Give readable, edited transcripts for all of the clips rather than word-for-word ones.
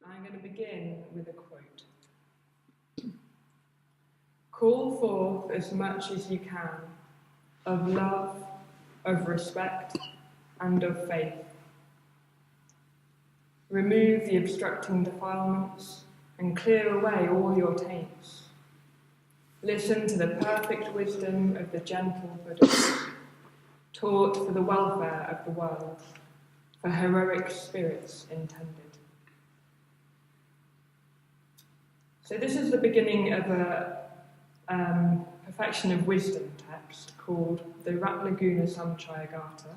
I'm going to begin with a quote. Call forth as much as you can of love, of respect, and of faith. Remove the obstructing defilements and clear away all your taints. Listen to the perfect wisdom of the gentle Buddhist, taught for the welfare of the world, for heroic spirits intended. So this is the beginning of a perfection of wisdom text called the Ratlaguna Samchayagata.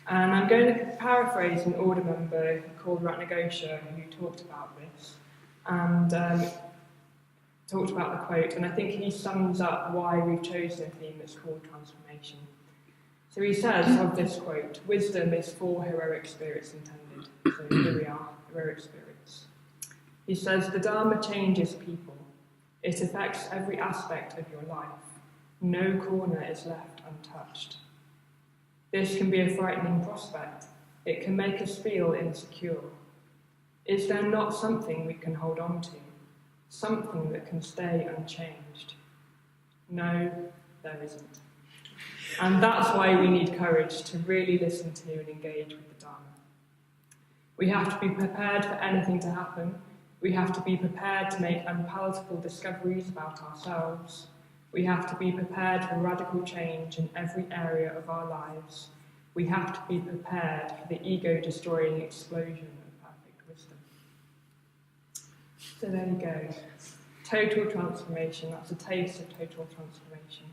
And I'm going to paraphrase an order member called Ratnagosha who talked about this and talked about the quote, and I think he sums up why we've chosen a theme that's called transformation. So he says of this quote, wisdom is for heroic spirits intended. So here we are, heroic spirits. He says, the Dharma changes people. It affects every aspect of your life. No corner is left untouched. This can be a frightening prospect. It can make us feel insecure. Is there not something we can hold on to? Something that can stay unchanged? No, there isn't. And that's why we need courage to really listen to and engage with the Dharma. We have to be prepared for anything to happen. We have to be prepared to make unpalatable discoveries about ourselves. We have to be prepared for radical change in every area of our lives. We have to be prepared for the ego-destroying explosion of perfect wisdom. So there you go. Total transformation. That's a taste of total transformation.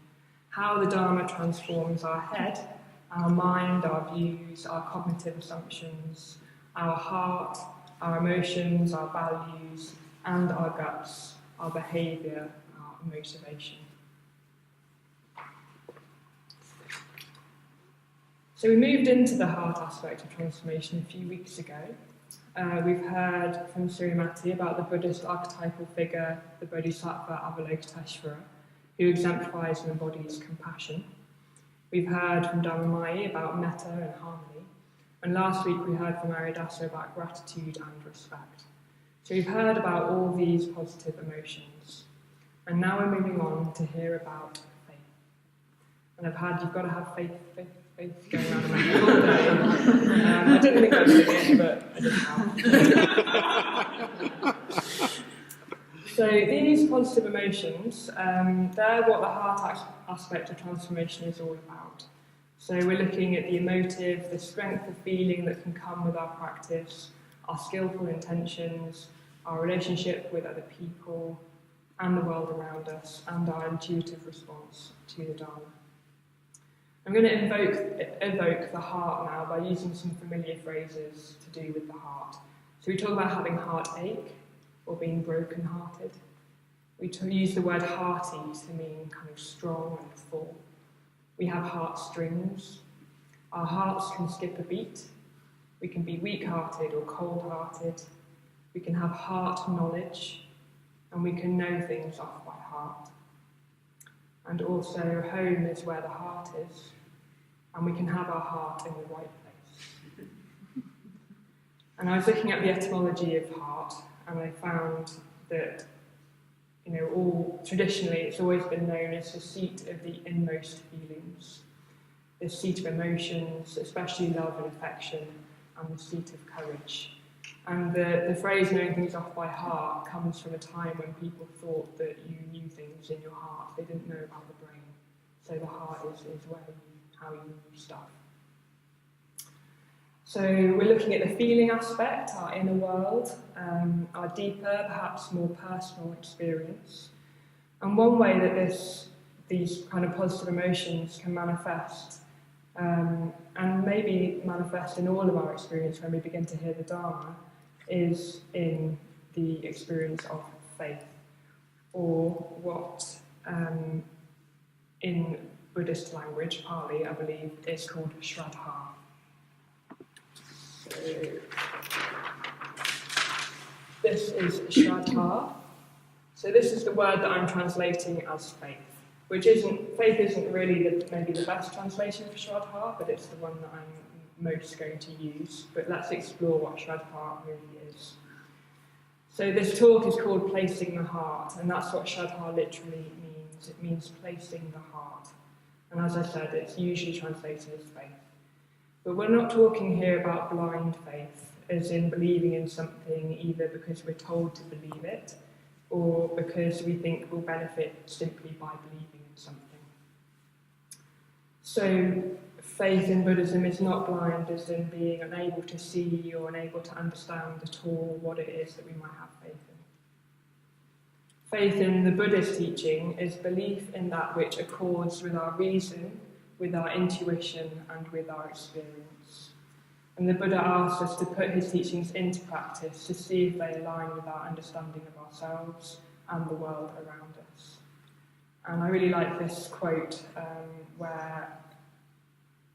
How the Dharma transforms our head, our mind, our views, our cognitive assumptions, our heart, our emotions, our values, and our guts, our behaviour, our motivation. So we moved into the heart aspect of transformation a few weeks ago. We've heard from Surimati about the Buddhist archetypal figure, the Bodhisattva Avalokiteshvara, who exemplifies and embodies compassion. We've heard from Dharmamai about metta and harmony. And last week we heard from Aridaso about gratitude and respect. So we've heard about all these positive emotions. And now we're moving on to hear about faith. And you've got to have faith going around in my head all day. I didn't think I was doing it, but I did now. So these positive emotions, they're what the heart aspect of transformation is all about. So we're looking at the emotive, the strength of feeling that can come with our practice, our skillful intentions, our relationship with other people and the world around us, and our intuitive response to the Dharma. I'm going to evoke the heart now by using some familiar phrases to do with the heart. So we talk about having heartache or being broken-hearted. We use the word hearty to mean kind of strong and full. We have heartstrings. Our hearts can skip a beat. We can be weak-hearted or cold-hearted. We can have heart knowledge, and we can know things off by heart. And also, home is where the heart is, and we can have our heart in the right place. And I was looking at the etymology of heart, and I found that traditionally it's always been known as the seat of the inmost feelings, the seat of emotions, especially love and affection, and the seat of courage. And the phrase knowing things off by heart comes from a time when people thought that you knew things in your heart. They didn't know about the brain. So the heart is how you knew stuff. So we're looking at the feeling aspect, our inner world, our deeper, perhaps more personal experience. And one way that these kind of positive emotions can manifest, and maybe manifest in all of our experience when we begin to hear the Dharma, is in the experience of faith, or what in Buddhist language, Pali, I believe, is called Shraddha. So this is Shraddha. So this is the word that I'm translating as faith, faith isn't really maybe the best translation for Shraddha, but it's the one that I'm most going to use. But let's explore what Shraddha really is. So this talk is called Placing the Heart, and that's what Shraddha literally means. It means placing the heart. And as I said, it's usually translated as faith. But we're not talking here about blind faith, as in believing in something either because we're told to believe it, or because we think we'll benefit simply by believing in something. So faith in Buddhism is not blind as in being unable to see or unable to understand at all what it is that we might have faith in. Faith in the Buddhist teaching is belief in that which accords with our reason, with our intuition, and with our experience. And the Buddha asks us to put his teachings into practice to see if they align with our understanding of ourselves and the world around us. And I really like this quote where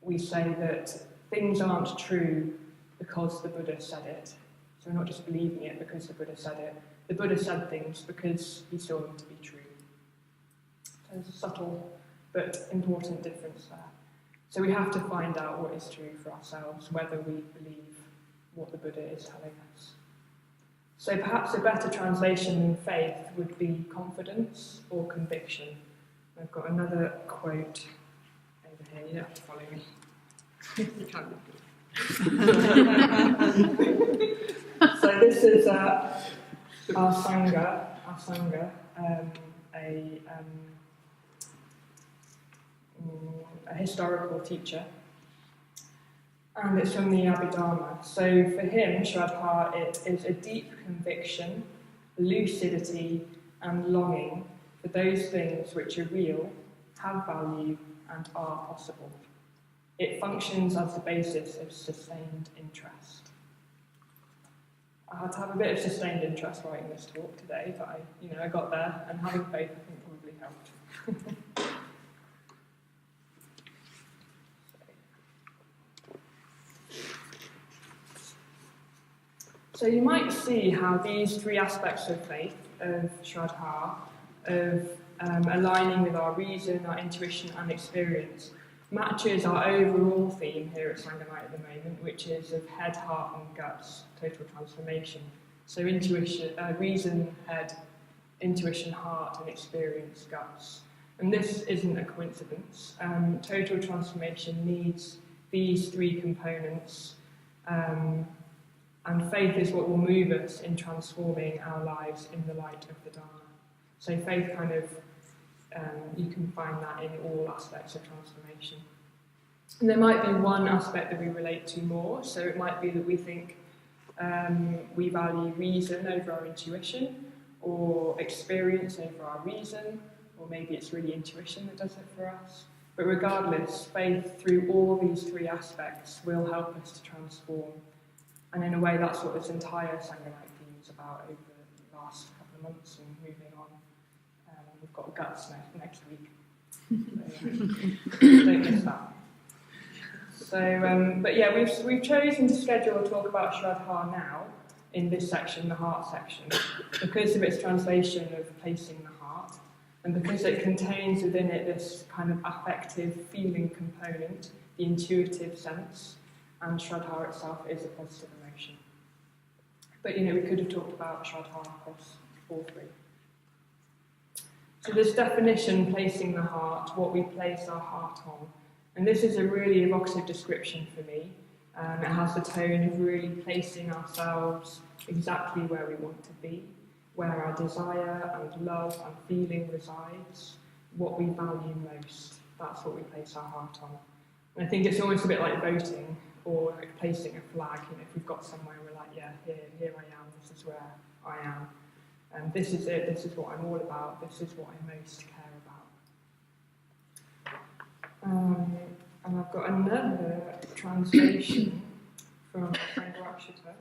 we say that things aren't true because the Buddha said it. So we're not just believing it because the Buddha said it. The Buddha said things because he saw them to be true. So there's a subtle but important difference there. So we have to find out what is true for ourselves, whether we believe what the Buddha is telling us. So perhaps a better translation than faith would be confidence or conviction. I've got another quote over here. You don't have to follow me. You can. So this is our Sangha, a historical teacher, and it's from the Abhidharma. So for him, Shraddha, it is a deep conviction, lucidity, and longing for those things which are real, have value, and are possible. It functions as the basis of sustained interest. I had to have a bit of sustained interest writing this talk today, but I got there, and having faith, I think, probably helped. So you might see how these three aspects of faith, of Shraddha, of aligning with our reason, our intuition and experience, matches our overall theme here at Sangha Night at the moment, which is of head, heart and guts, total transformation. So intuition, reason, head, intuition, heart and experience, guts. And this isn't a coincidence. Total transformation needs these three components, and faith is what will move us in transforming our lives in the light of the Dharma. So faith kind of, you can find that in all aspects of transformation. And there might be one aspect that we relate to more, so it might be that we think we value reason over our intuition, or experience over our reason, or maybe it's really intuition that does it for us. But regardless, faith through all these three aspects will help us to transform. And in a way, that's what this entire Sangha Night theme is about over the last couple of months and moving on. We've got guts next week. So, don't miss that. So, but yeah, we've chosen to schedule a talk about Shraddha now in this section, the heart section, because of its translation of placing the heart, and because it contains within it this kind of affective feeling component, the intuitive sense, and Shraddha itself is a positive emotion. But we could have talked about Shraddha across all three. So this definition, placing the heart, what we place our heart on, and this is a really evocative description for me. It has the tone of really placing ourselves exactly where we want to be, where our desire and love and feeling resides, what we value most. That's what we place our heart on. And I think it's almost a bit like voting or like placing a flag. If we've got somewhere we're like, yeah, here I am, this is where I am. And this is it, this is what I'm all about, this is what I most care about. And I've got another translation from Moksatara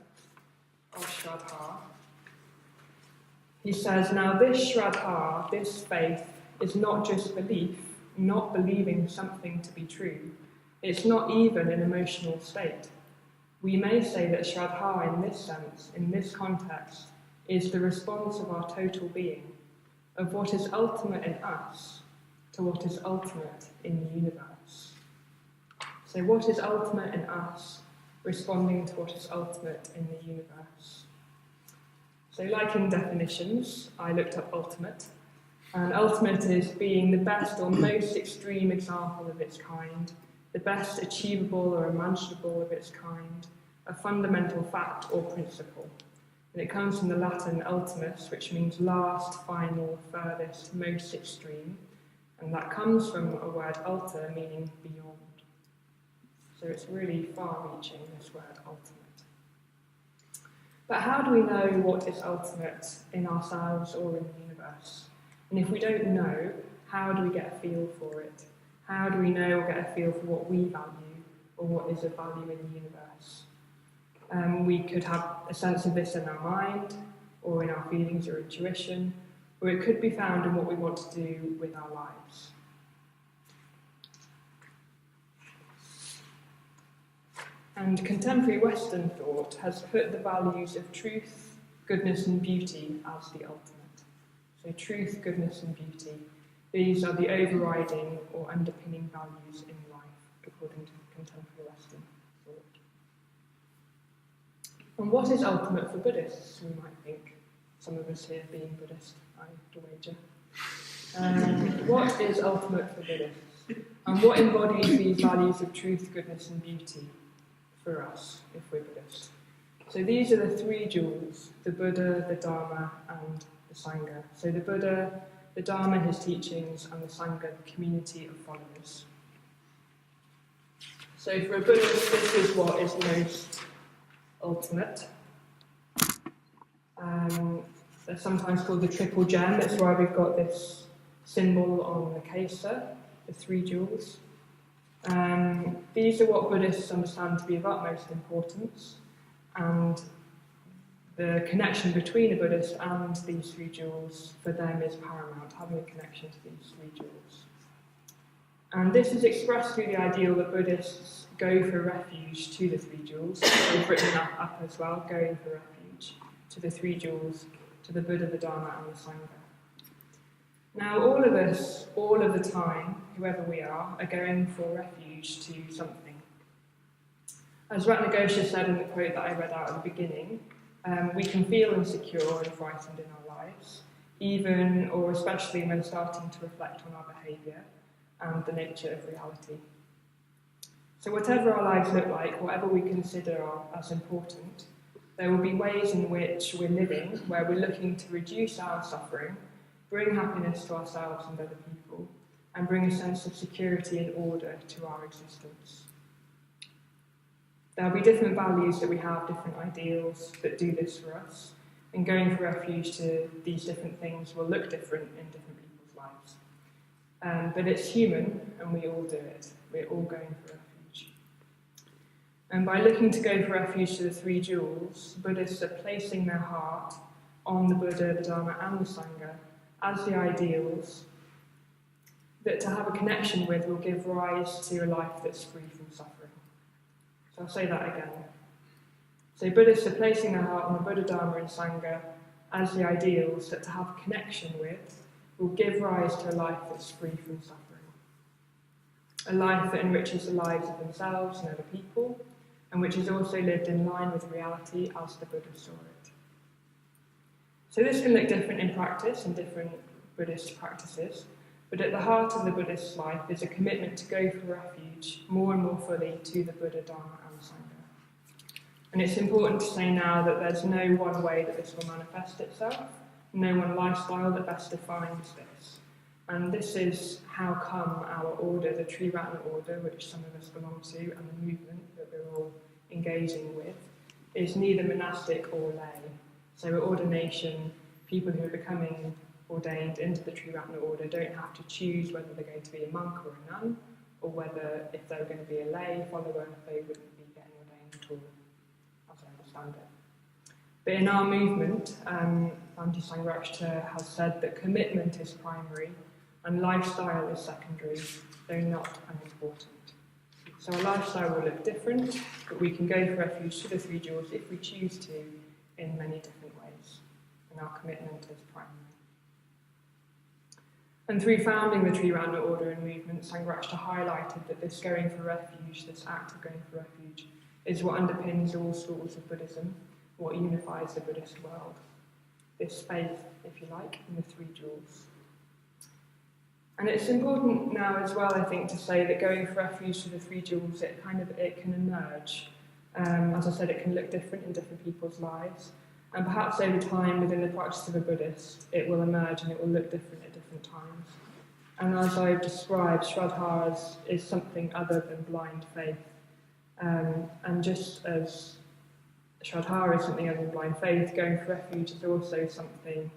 of Shraddha. He says, now this Shraddha, this faith, is not just belief, not believing something to be true. It's not even an emotional state. We may say that Shraddha in this sense, in this context, is the response of our total being, of what is ultimate in us to what is ultimate in the universe. So what is ultimate in us, responding to what is ultimate in the universe. So like in definitions, I looked up ultimate. And ultimate is being the best or most extreme example of its kind, the best achievable or imaginable of its kind, a fundamental fact or principle. And it comes from the Latin ultimus, which means last, final, furthest, most extreme. And that comes from a word alter, meaning beyond. So it's really far-reaching, this word ultimate. But how do we know what is ultimate in ourselves or in the universe? And if we don't know, how do we get a feel for it? How do we know or get a feel for what we value or what is of value in the universe? We could have a sense of this in our mind or in our feelings or intuition, or it could be found in what we want to do with our lives. And contemporary Western thought has put the values of truth, goodness and beauty as the ultimate. So truth, goodness and beauty, these are the overriding or underpinning values in life, according to contemporary Western thought. And what is ultimate for Buddhists, we might think, some of us here being Buddhist, I wager. What is ultimate for Buddhists? And what embodies these values of truth, goodness and beauty for us, if we're Buddhist? So these are the three jewels, the Buddha, the Dharma and the Sangha. So the Buddha, the Dharma, his teachings, and the Sangha, the community of followers. So for a Buddhist, this is what is most ultimate. They're sometimes called the triple gem. That's why we've got this symbol on the kesa, the three jewels. These are what Buddhists understand to be of utmost importance, and the connection between a Buddhist and these three jewels for them is paramount, having a connection to these three jewels. And this is expressed through the ideal that Buddhists go for refuge to the three jewels. They've written that up as well, going for refuge to the three jewels, to the Buddha, the Dharma and the Sangha. Now all of us, all of the time, whoever we are going for refuge to something. As Ratnagosha said in the quote that I read out at the beginning, we can feel insecure and frightened in our lives, even or especially when starting to reflect on our behaviour and the nature of reality. So whatever our lives look like, whatever we consider as important, there will be ways in which we're living where we're looking to reduce our suffering, bring happiness to ourselves and other people, and bring a sense of security and order to our existence. There'll be different values that we have, different ideals that do this for us, and going for refuge to these different things will look different in different people's lives. But it's human, and we all do it. We're all going for refuge. And by looking to go for refuge to the three jewels, Buddhists are placing their heart on the Buddha, the Dharma and the Sangha as the ideals that to have a connection with will give rise to a life that's free from suffering. So I'll say that again. So Buddhists are placing their heart on the Buddha, Dharma and Sangha as the ideals that to have a connection with will give rise to a life that's free from suffering. A life that enriches the lives of themselves and other people, and which is also lived in line with reality as the Buddha saw it. So this can look different in practice in different Buddhist practices, but at the heart of the Buddhist life is a commitment to go for refuge more and more fully to the Buddha, Dharma and Sangha. And it's important to say now that there's no one way that this will manifest itself, no one lifestyle that best defines this. And this is how come our order, the Triratna order, which some of us belong to, and the movement that we're all engaging with, is neither monastic or lay. So at ordination, people who are becoming ordained into the Triratna order don't have to choose whether they're going to be a monk or a nun, or whether if they're going to be a lay follower, they wouldn't be getting ordained at all, as I understand it. But in our movement, Bhante Sangharakshita has said that commitment is primary and lifestyle is secondary, though not unimportant. So our lifestyle will look different, but we can go for refuge to the three jewels if we choose to in many different ways, and our commitment is primary. And through founding the Triratna order and movement, Sangharakshita highlighted that this going for refuge, this act of going for refuge, is what underpins all schools of Buddhism, what unifies the Buddhist world. this faith, if you like, in the three jewels. And it's important now as well, I think, to say that going for refuge to the three jewels, it can emerge. As I said, it can look different in different people's lives. And perhaps over time, within the practice of a Buddhist, it will emerge and it will look different at different times. And as I've described, Shraddha is something other than blind faith. And just as Shraddha is something other than blind faith, going for refuge is also something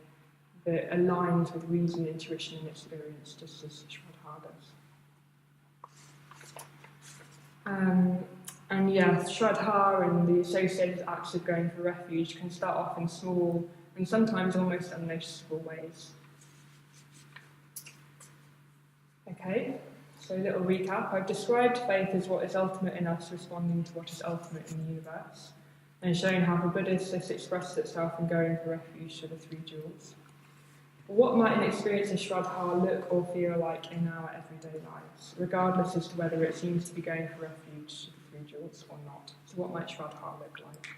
that aligns with reason, intuition, and experience, just as Shraddha does. And yes, Shraddha and the associated acts of going for refuge can start off in small and sometimes almost unnoticeable ways. Okay, so a little recap. I've described faith as what is ultimate in us responding to what is ultimate in the universe, and shown how for Buddhists this expresses itself in going for refuge to the three jewels. What might an experience of Shraddha look or feel like in our everyday lives, regardless as to whether it seems to be going for refuge to the three jewels or not? So what might Shraddha look like?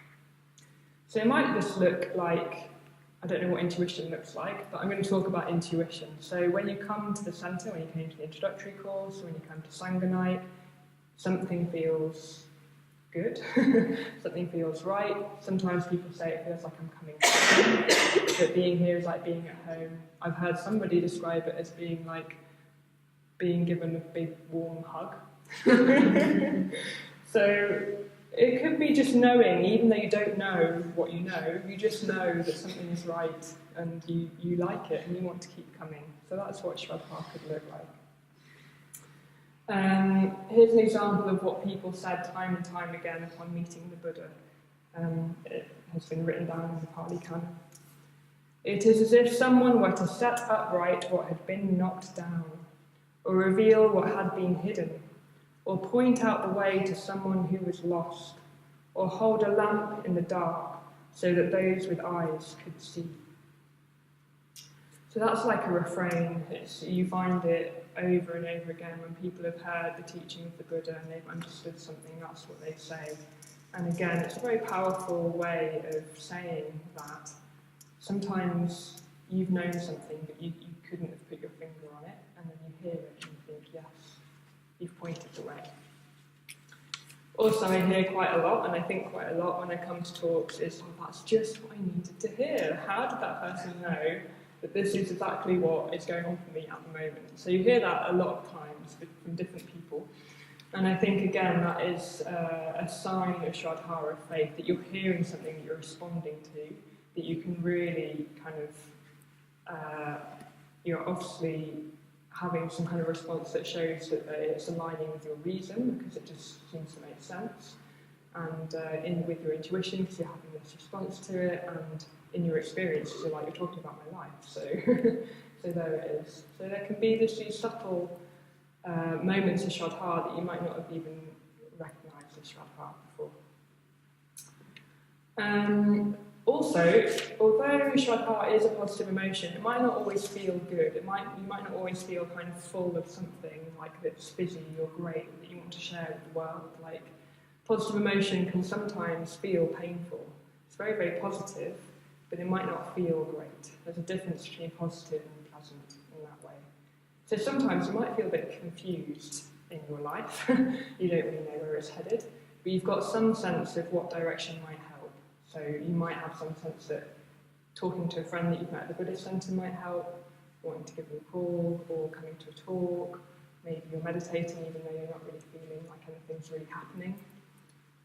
So it might just look like, I don't know what intuition looks like, but I'm going to talk about intuition. So when you come to the centre, when you came to the introductory course, when you come to Sangha night, something feels good, something feels right. Sometimes people say it feels like I'm coming home, that being here is like being at home. I've heard somebody describe it as being like being given a big warm hug. So it could be just knowing, even though you don't know what you know, you just know that something is right and you like it and you want to keep coming. So that's what Shraddha could look like. Here's an example of what people said time and time again upon meeting the Buddha. It has been written down in the Pali Canon. It is as if someone were to set upright what had been knocked down, or reveal what had been hidden, or point out the way to someone who was lost, or hold a lamp in the dark so that those with eyes could see. So that's like a refrain. You find it over and over again when people have heard the teaching of the Buddha and they've understood something, that's what they say. And again, it's a very powerful way of saying that sometimes you've known something but you couldn't have put your finger on it, and then you hear it and you think, yes, you've pointed the way. Also, I hear quite a lot, and I think quite a lot when I come to talks, is, oh, that's just what I needed to hear. How did that person know that this is exactly what is going on for me at the moment? So you hear that a lot of times from different people. And I think, again, that is a sign of Shraddha, of faith, that you're hearing something that you're responding to, that you can really kind of, you're obviously having some kind of response that shows that it's aligning with your reason, because it just seems to make sense, and with your intuition, because you're having this response to it, and in your experience, you're like, you're talking about my life, so so there it is. So there can be these subtle moments of Shraddha that you might not have even recognised as Shraddha before. Also, although Shraddha is a positive emotion, it might not always feel good. You might not always feel kind of full of something like that's fizzy or great that you want to share with the world. Like, positive emotion can sometimes feel painful. It's very, very positive, but it might not feel great. There's a difference between positive and pleasant in that way. So sometimes you might feel a bit confused in your life. You don't really know where it's headed, but you've got some sense of what direction might help. So you might have some sense that talking to a friend that you've met at the Buddhist centre might help, wanting to give them a call, or coming to a talk. Maybe you're meditating even though you're not really feeling like anything's really happening.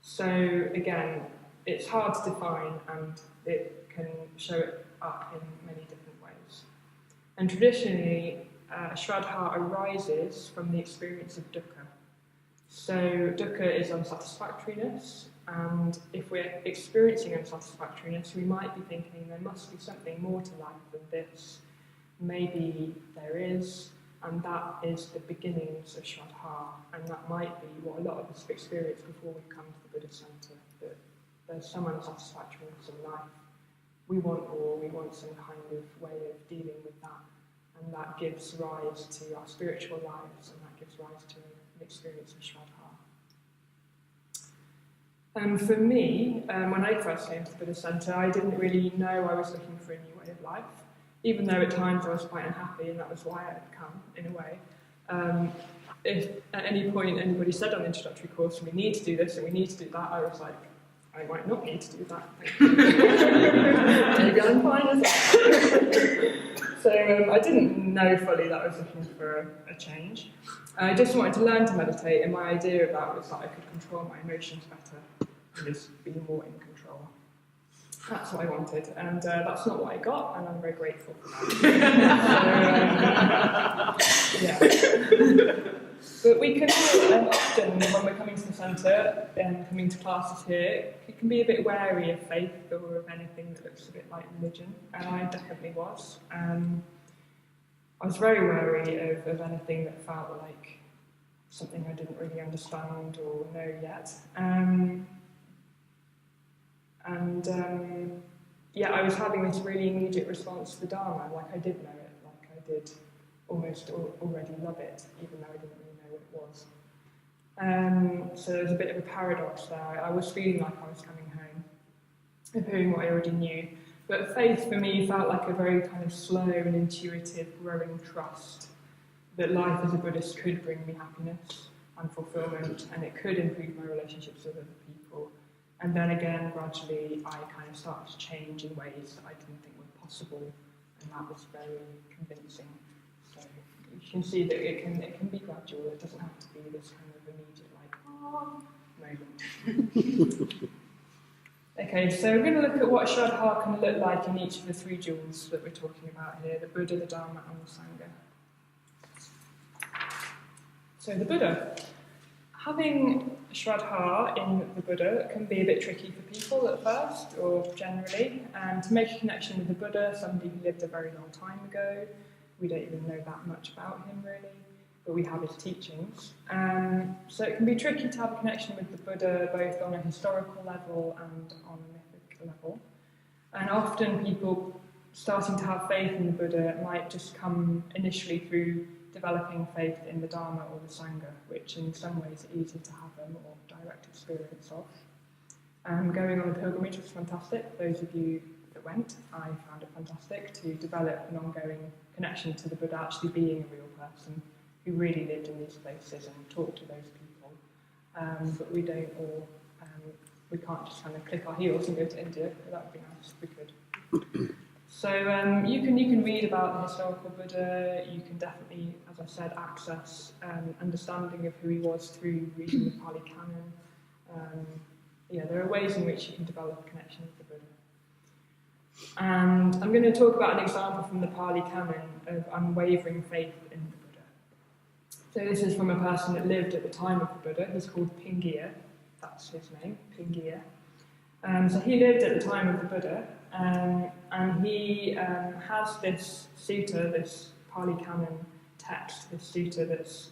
So again, it's hard to define, and it can show it up in many different ways. And traditionally, Shraddha arises from the experience of dukkha. So dukkha is unsatisfactoriness, and if we're experiencing unsatisfactoriness, we might be thinking there must be something more to life than this. Maybe there is, and that is the beginnings of Shraddha, and that might be what a lot of us have experienced before we come to the Buddhist centre, that there's some unsatisfactoriness in life. We want more, we want some kind of way of dealing with that, and that gives rise to our spiritual lives, and that gives rise to an experience of Shraddha. For me, when I first came to the Buddhist Centre, I didn't really know I was looking for a new way of life, even though at times I was quite unhappy, and that was why I had come, in a way. If at any point anybody said on the introductory course, we need to do this and we need to do that, I was like, I might not need to do that. Maybe I'm fine as well. So I didn't know fully that I was looking for a change. I just wanted to learn to meditate, and my idea of that was that I could control my emotions better and just be more in control. That's what I wanted, and that's not what I got, and I'm very grateful for that. So, yeah. But we can all, often, when we're coming to the centre and coming to classes here, it can be a bit wary of faith or of anything that looks a bit like religion, and I definitely was. I was very wary of anything that felt like something I didn't really understand or know yet. Yeah, I was having this really immediate response to the Dharma, like I did know it, like I did almost already love it, even though I didn't really know what it was. So there's a bit of a paradox there. I was feeling like I was coming home, of hearing what I already knew. But faith for me felt like a very kind of slow and intuitive growing trust that life as a Buddhist could bring me happiness and fulfillment, and it could improve my relationships with other people. And then again, gradually, I kind of started to change in ways that I didn't think were possible, and that was very convincing. So you can see that it can be gradual. It doesn't have to be this kind of immediate, like, moment. Okay, so we're going to look at what Shraddha can look like in each of the three jewels that we're talking about here, the Buddha, the Dharma, and the Sangha. So the Buddha. Having Shraddha in the Buddha can be a bit tricky for people at first, or generally. To make a connection with the Buddha, somebody who lived a very long time ago, we don't even know that much about him really, but we have his teachings. So it can be tricky to have a connection with the Buddha both on a historical level and on a mythic level. And often people starting to have faith in the Buddha might just come initially through developing faith in the Dharma or the Sangha, which in some ways are easy to have a more direct experience of. Going on a pilgrimage was fantastic. Those of you that went, I found it fantastic to develop an ongoing connection to the Buddha actually being a real person who really lived in these places and talked to those people. But we don't all, we can't just kind of click our heels and go to India. That would be nice if we could. So you can read about the historical Buddha. You can definitely, as I said, access understanding of who he was through reading the Pali Canon. There are ways in which you can develop a connection with the Buddha. And I'm going to talk about an example from the Pali Canon of unwavering faith in the Buddha. So this is from a person that lived at the time of the Buddha. He's called Pingiya. That's his name, Pingiya. So he lived at the time of the Buddha, and he has this sutta, this Pali Canon text, this sutta that's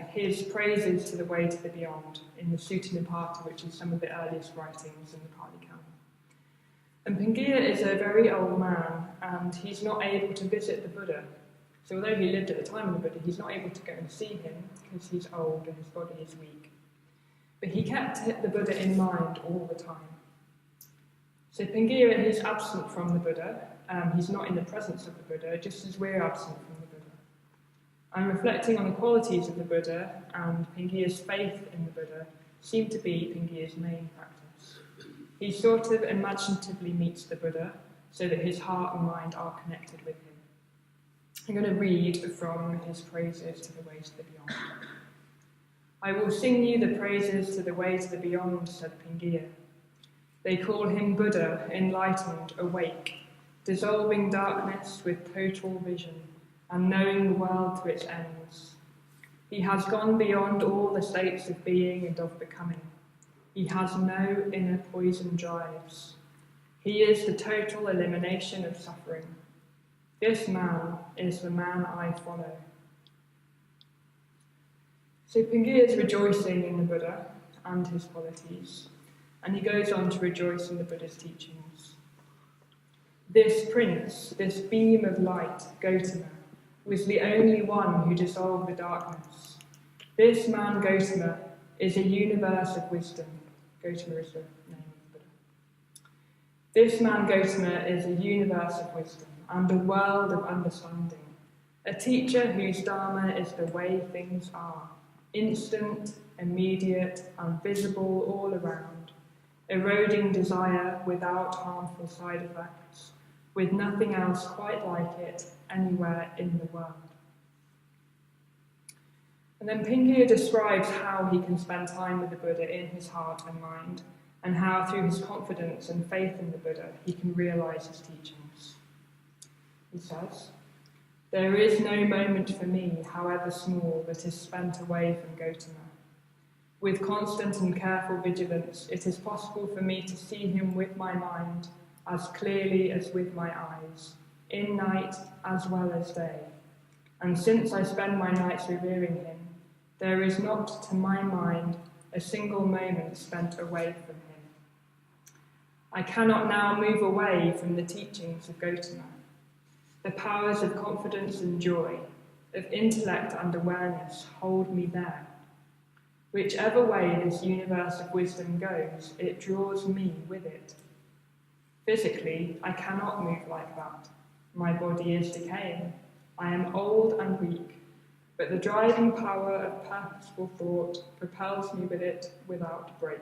his praises to the way to the beyond in the Sutta Nipata, which is some of the earliest writings in the Pali Canon. And Pingiya is a very old man, and he's not able to visit the Buddha. So although he lived at the time of the Buddha, he's not able to go and see him because he's old and his body is weak. But he kept the Buddha in mind all the time. So Pingiya is absent from the Buddha. He's not in the presence of the Buddha, just as we're absent from the Buddha. I'm reflecting on the qualities of the Buddha, and Pingiya's faith in the Buddha seem to be Pingiya's main practice. He sort of imaginatively meets the Buddha so that his heart and mind are connected with him. I'm going to read from his praises to the way to the beyond. I will sing you the praises to the way to the beyond, said Pingiya. They call him Buddha, enlightened, awake, dissolving darkness with total vision, and knowing the world to its ends. He has gone beyond all the states of being and of becoming. He has no inner poison drives. He is the total elimination of suffering. This man is the man I follow. So Pingiya is rejoicing in the Buddha and his qualities, and he goes on to rejoice in the Buddha's teachings. This prince, this beam of light, Gautama, was the only one who dissolved the darkness. This man, Gautama, is a universe of wisdom. Gautama is the name of the Buddha. This man Gautama is a universe of wisdom and a world of understanding, a teacher whose dharma is the way things are, instant, immediate, and visible all around, eroding desire without harmful side effects, with nothing else quite like it anywhere in the world. And then Pingia describes how he can spend time with the Buddha in his heart and mind, and how through his confidence and faith in the Buddha he can realise his teachings. He says, "There is no moment for me, however small, that is spent away from Gautama. With constant and careful vigilance, it is possible for me to see him with my mind as clearly as with my eyes, in night as well as day. And since I spend my nights revering him, there is not, to my mind, a single moment spent away from him. I cannot now move away from the teachings of Gautama. The powers of confidence and joy, of intellect and awareness hold me there. Whichever way this universe of wisdom goes, it draws me with it. Physically, I cannot move like that. My body is decaying. I am old and weak, but the driving power of purposeful thought propels me with it without break."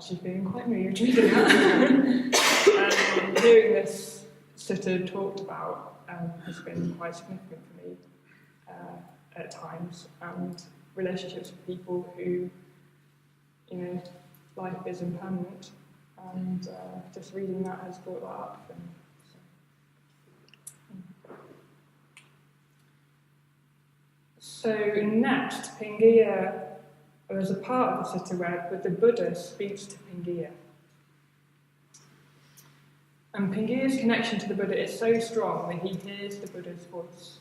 She's being quite moved reading that. Hearing this sutta talked about has been quite significant for me at times, and relationships with people who, life is impermanent, and just reading that has brought that up. So next, Pingia, as a part of the sutta where the Buddha speaks to Pingia. And Pingia's connection to the Buddha is so strong that he hears the Buddha's voice.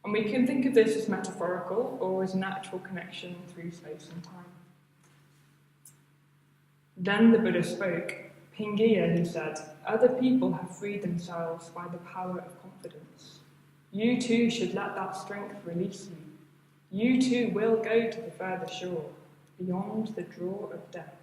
And we can think of this as metaphorical or as an actual connection through space and time. Then the Buddha spoke. Pingia, he said, "Other people have freed themselves by the power of confidence. You too should let that strength release you. You too will go to the further shore, beyond the draw of death."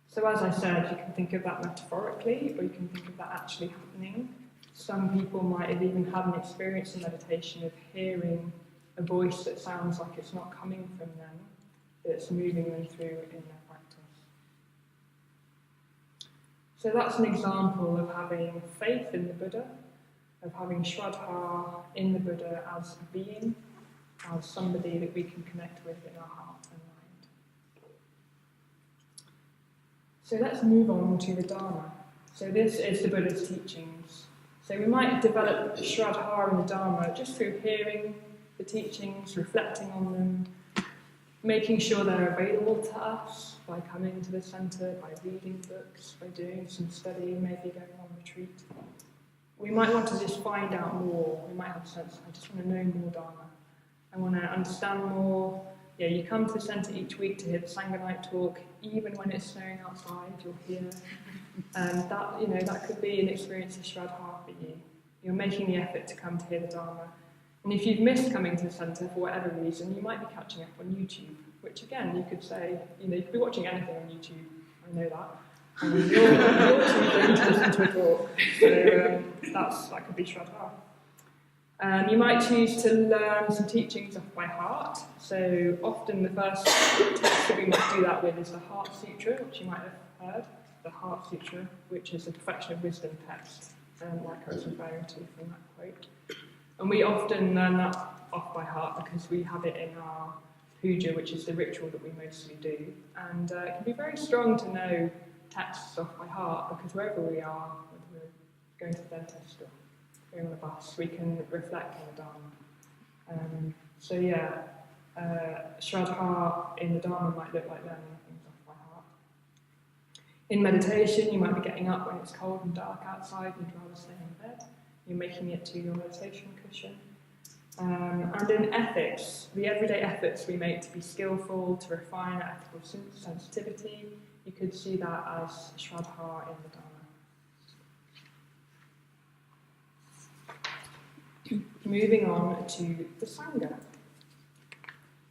So as I said, you can think of that metaphorically, or you can think of that actually happening. Some people might have even had an experience in meditation of hearing a voice that sounds like it's not coming from them, that's moving them through in their practice. So that's an example of having faith in the Buddha, of having Shraddha in the Buddha as a being, as somebody that we can connect with in our heart and mind. So let's move on to the Dharma. So this is the Buddha's teachings. So we might develop Shraddha in the Dharma just through hearing the teachings, reflecting on them, making sure they're available to us by coming to the centre, by reading books, by doing some study, maybe going on retreat. We might want to just find out more. We might have a sense, I just want to know more Dharma. I want to understand more. Yeah, you come to the centre each week to hear the Sangha night talk, even when it's snowing outside, you'll hear. That could be an experience of Shraddha for you. You're making the effort to come to hear the Dharma. And if you've missed coming to the centre for whatever reason, you might be catching up on YouTube, which again, you could say, you could be watching anything on YouTube, I know that. And you're choosing to listen to a talk, so that could be Shraddha. You might choose to learn some teachings off by heart. So often the first text that we might do that with is the Heart Sutra, which you might have heard. The Heart Sutra, which is the Perfection of Wisdom text, like I was referring to from that quote. And we often learn that off by heart because we have it in our puja, which is the ritual that we mostly do. And it can be very strong to know texts off by heart because wherever we are, whether we're going to the dentist or going on a bus, we can reflect on the Dharma. Shraddha in the Dharma might look like learning things off by heart. In meditation, you might be getting up when it's cold and dark outside and you'd rather stay in bed. You're making it to your meditation cushion. And in ethics, the everyday efforts we make to be skillful, to refine our ethical sensitivity, you could see that as Shraddha in the Dharma. moving on to the Sangha.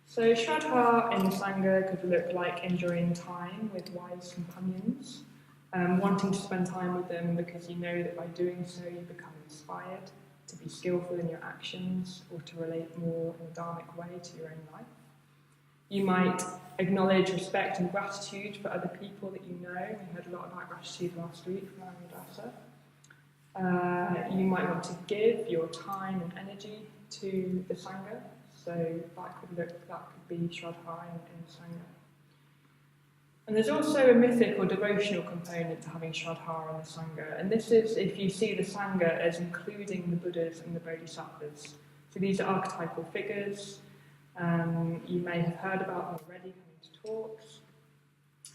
So Shraddha in the Sangha could look like enjoying time with wise companions, wanting to spend time with them because you know that by doing so you become inspired to be skillful in your actions or to relate more in a dharmic way to your own life. You might acknowledge respect and gratitude for other people that you know. We heard a lot about gratitude last week from Anuradhasa. You might want to give your time and energy to the Sangha. So that could be Shraddha in the Sangha. And there's also a mythic or devotional component to having Shraddha in the Sangha. And this is if you see the Sangha as including the Buddhas and the Bodhisattvas. So these are archetypal figures. You may have heard about them already coming to talks.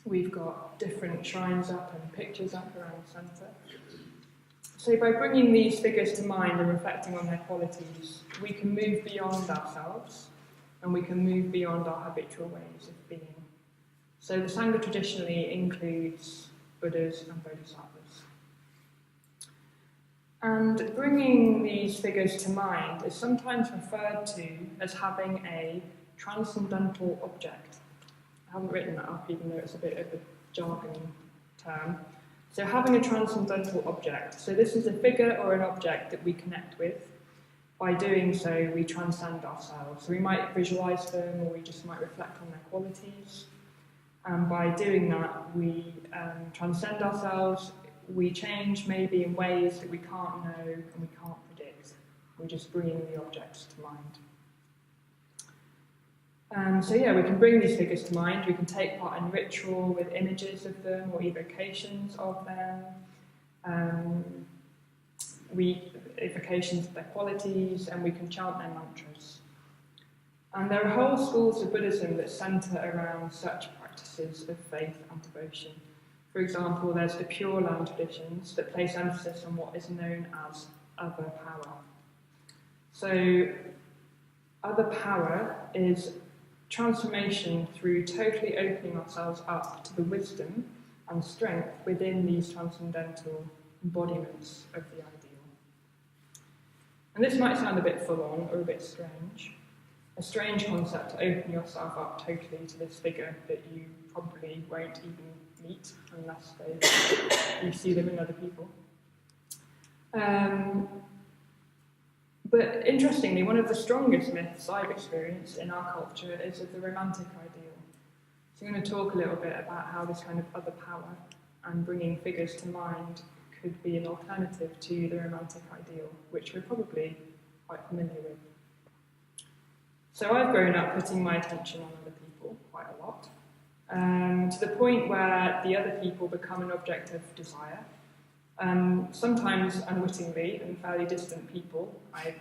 We've got different shrines up and pictures up around the centre. So by bringing these figures to mind and reflecting on their qualities, we can move beyond ourselves and we can move beyond our habitual ways of being. So the Sangha traditionally includes Buddhas and Bodhisattvas. And bringing these figures to mind is sometimes referred to as having a transcendental object. I haven't written that up, even though it's a bit of a jargon term. So having a transcendental object. So this is a figure or an object that we connect with. By doing so, we transcend ourselves. So we might visualise them, or we just might reflect on their qualities. And by doing that, we transcend ourselves. We change maybe in ways that we can't know and we can't predict. We're just bringing the objects to mind. So yeah, we can bring these figures to mind. We can take part in ritual with images of them or evocations of them. Evocations of their qualities, and we can chant their mantras. And there are whole schools of Buddhism that centre around such practices of faith and devotion. For example, there's the Pure Land traditions that place emphasis on what is known as other power. So, other power is transformation through totally opening ourselves up to the wisdom and strength within these transcendental embodiments of the ideal. And this might sound a bit full-on or a bit strange. A strange concept to open yourself up totally to this figure that you probably won't even meet unless you see them in other people. But interestingly, one of the strongest myths I've experienced in our culture is of the romantic ideal. So I'm going to talk a little bit about how this kind of other power and bringing figures to mind could be an alternative to the romantic ideal, which we're probably quite familiar with. So I've grown up putting my attention on other people quite a lot, to the point where the other people become an object of desire. Sometimes unwittingly and fairly distant people, I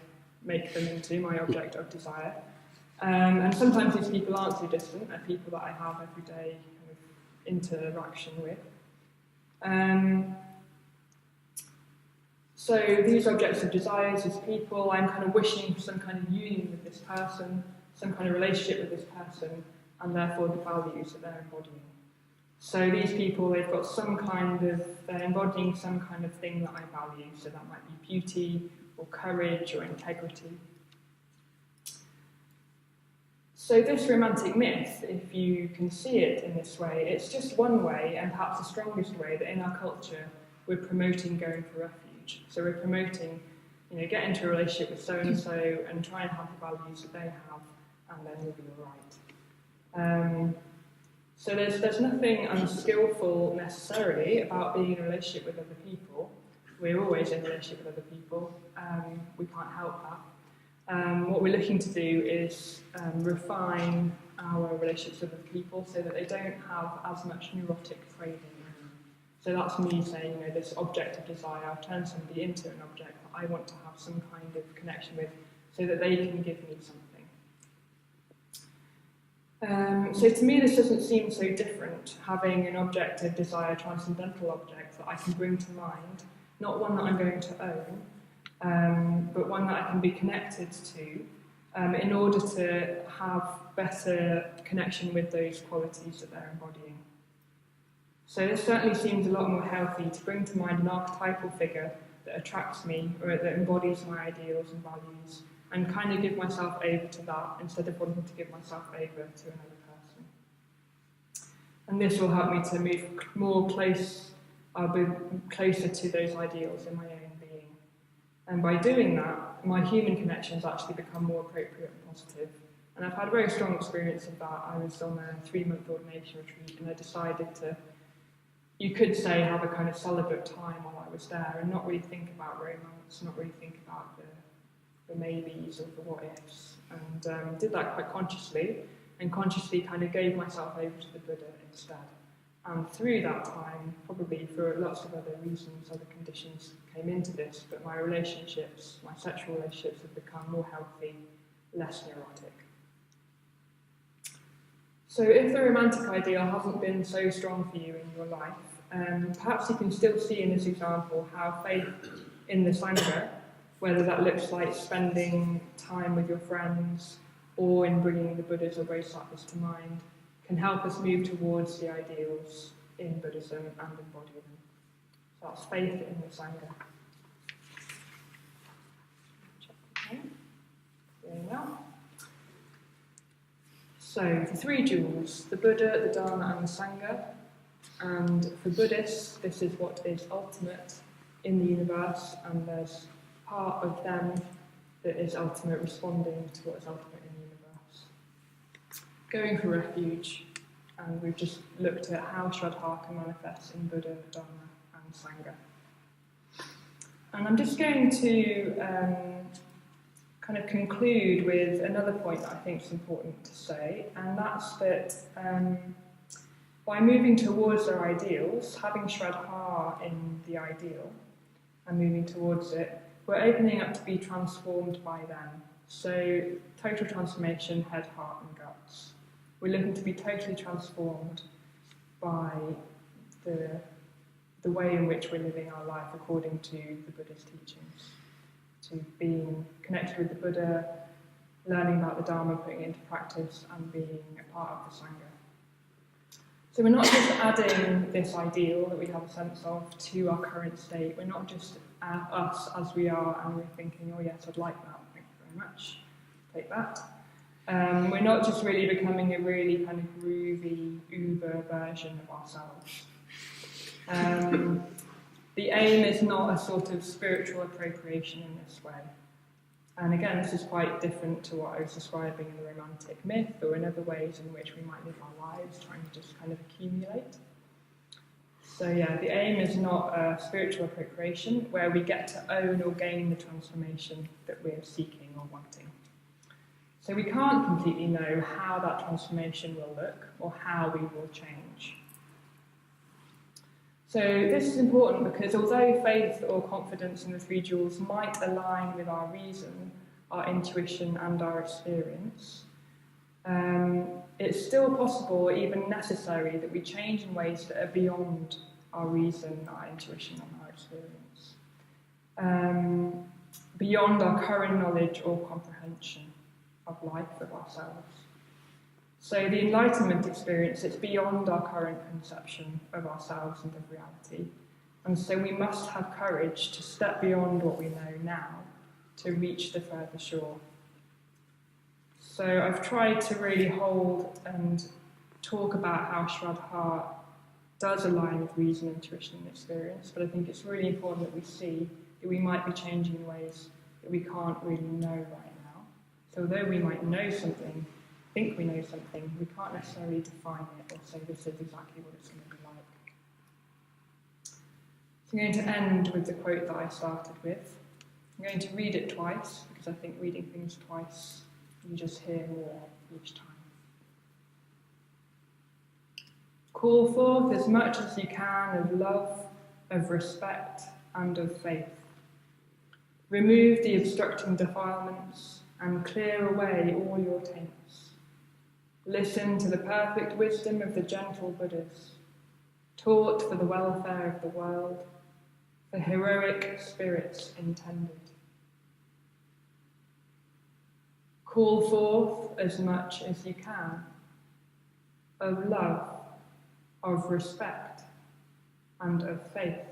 make them into my object of desire. And sometimes these people aren't so distant, they're people that I have everyday kind of interaction with. So these objects of desires, these people, I'm kind of wishing for some kind of union with this person, some kind of relationship with this person, and therefore the values that they're embodying. So these people, they've got they're embodying some kind of thing that I value. So that might be beauty, or courage, or integrity. So this romantic myth, if you can see it in this way, it's just one way, and perhaps the strongest way, that in our culture we're promoting going for refuge. So we're promoting, get into a relationship with so-and-so and try and have the values that they have, and then you'll be all right. So there's nothing unskillful necessarily about being in a relationship with other people. We're always in a relationship with other people. We can't help that. What we're looking to do is refine our relationships with other people so that they don't have as much neurotic craving. So that's me saying, this object of desire, I've turned somebody into an object that I want to have some kind of connection with so that they can give me something. So to me this doesn't seem so different, having an object of desire, transcendental object that I can bring to mind, not one that I'm going to own, but one that I can be connected to in order to have better connection with those qualities that they're embodying. So this certainly seems a lot more healthy to bring to mind an archetypal figure that attracts me or that embodies my ideals and values, and kind of give myself over to that instead of wanting to give myself over to another person. And this will help me to move more close, I'll be closer to those ideals in my own being. And by doing that, my human connections actually become more appropriate and positive. And I've had a very strong experience of that. I was on a 3-month ordination retreat, and I decided to, you could say, have a kind of celibate time while I was there and not really think about romance, not really think about the maybes or the what-ifs, and did that quite consciously, and consciously kind of gave myself over to the Buddha instead. And through that time, probably for lots of other reasons, other conditions came into this, but my relationships, my sexual relationships have become more healthy, less neurotic. So if the romantic ideal hasn't been so strong for you in your life, perhaps you can still see in this example how faith in the Sangha, whether that looks like spending time with your friends or in bringing the Buddhas or Bodhisattvas to mind, can help us move towards the ideals in Buddhism and embody them. So that's faith in the Sangha. There you go. So the 3 jewels, the Buddha, the Dharma and the Sangha. And for Buddhists, this is what is ultimate in the universe, and there's part of them that is ultimate, responding to what is ultimate in the universe. Going for refuge, and we've just looked at how Shraddha can manifest in Buddha, Dharma and Sangha. And I'm just going to kind of conclude with another point that I think is important to say, and that's that by moving towards our ideals, having Shraddha in the ideal and moving towards it, we're opening up to be transformed by them. So total transformation, head, heart and guts. We're looking to be totally transformed by the way in which we're living our life according to the Buddha's teachings. To being connected with the Buddha, learning about the Dharma, putting it into practice and being a part of the Sangha. So we're not just adding this ideal that we have a sense of to our current state. We're not just us as we are and we're thinking, oh yes, I'd like that, thank you very much, take that. We're not just really becoming a really kind of groovy, uber version of ourselves. The aim is not a sort of spiritual appropriation in this way. And again, this is quite different to what I was describing in the romantic myth or in other ways in which we might live our lives, trying to just kind of accumulate. So yeah, the aim is not a spiritual appropriation where we get to own or gain the transformation that we're seeking or wanting. So we can't completely know how that transformation will look or how we will change. So this is important because although faith or confidence in the 3 jewels might align with our reason, our intuition and our experience, it's still possible or even necessary that we change in ways that are beyond our reason, our intuition and our experience. Beyond our current knowledge or comprehension of life, of ourselves. So the enlightenment experience, it's beyond our current conception of ourselves and of reality. And so we must have courage to step beyond what we know now to reach the further shore. So I've tried to really hold and talk about how Shraddha does align with reason, intuition and experience, but I think it's really important that we see that we might be changing in ways that we can't really know right now. So although we might know something, think we know something, we can't necessarily define it or say this is exactly what it's going to be like. So I'm going to end with the quote that I started with. I'm going to read it twice, because I think reading things twice, you just hear more each time. Call forth as much as you can of love, of respect, and of faith. Remove the obstructing defilements and clear away all your taints. Listen to the perfect wisdom of the gentle Buddhas, taught for the welfare of the world, for heroic spirits intended. Call forth as much as you can of love, of respect, and of faith.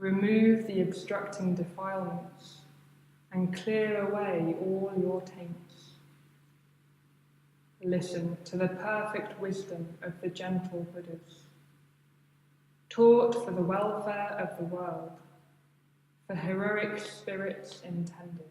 Remove the obstructing defilements and clear away all your taints. Listen to the perfect wisdom of the gentle Buddhas, taught for the welfare of the world, for heroic spirits intended.